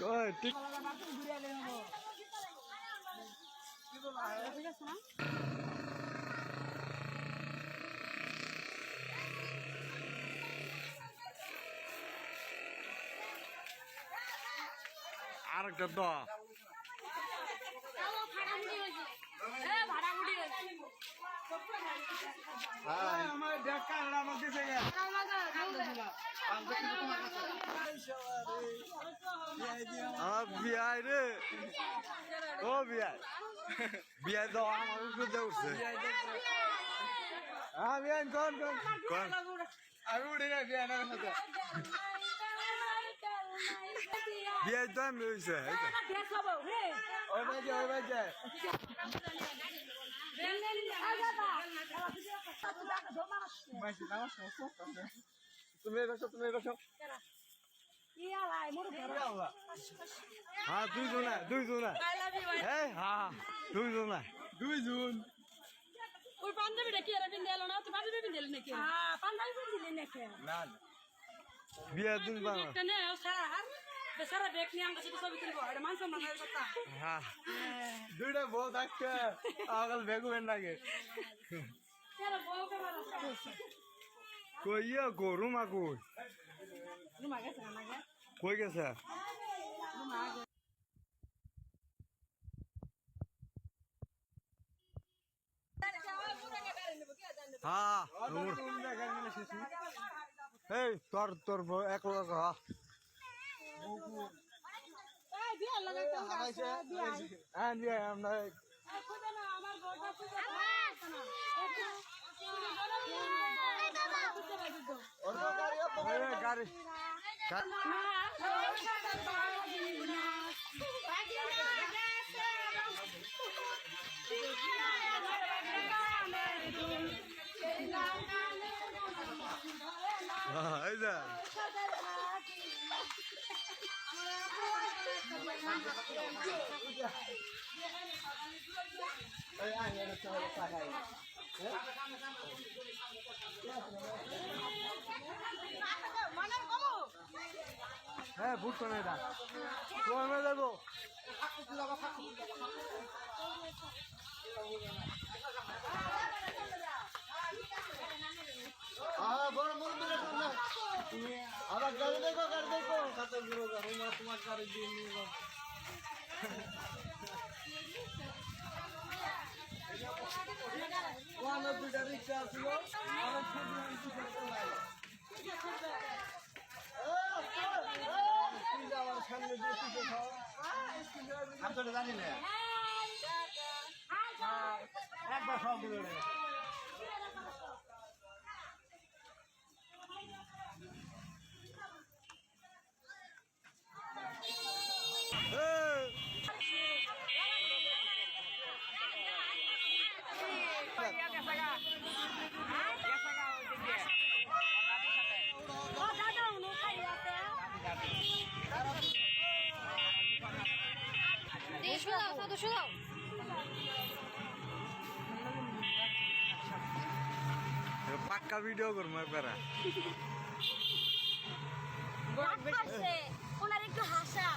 ওই ঠিক আরেকটা দ আমার দেখা আমার দিছে বিয়াই রে ও বিয়াই বিয়াই তো আমার উঠে উঠছে বিয়াই কোন কোন আমি উঠে না বিয়াই না সাথে বিয়াই তো আমি হয়েছে ওই বাজে তুমি বসো হ্যাঁ দুইজনা হ্যাঁ দুইজন ওই পাঞ্জাবিটা কি এরা পিন্ধে এলো না তুই পাঞ্জাবি পিন্ধে এলি নাকি পাঞ্জাবি পিন্ধে নাকি না বিয়া দিন বাবা একটা নে সারা দেখ নিয়ে আমার সাথে ছবি তুলবো এটা মানুষ মানার কথা হ্যাঁ দুইটা বউ থাকতে আগল বেগুবেন লাগে এরা বউ কেমন কইয়া গরুমা কই রুমা গেছে না গে কই গেছে রুমা হ্যাঁ এই তোর এক লোক আমরা গাড়ি এই যা হ্যাঁ বুঝছো না এটা কমে যাবো আবার গাড়ি দেখো সাথে তোমার গাড়ি দিয়ে নিয়ে আমার দুটা রিক্সা ছিল আমার সামনে দিয়ে জানি না একবার সব দিল পাক্কা ভিডিও করবো একবার ওনার একটু হাসা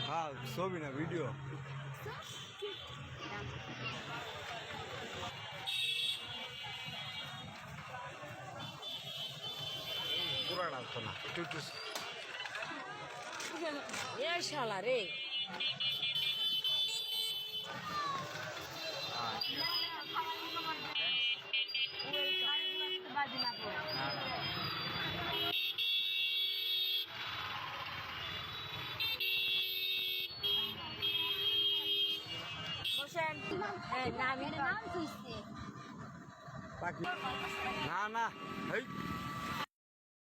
হ্যাঁ ছবি না ভিডিও পুরানা তো না একটু শালা রে বসেন না না এই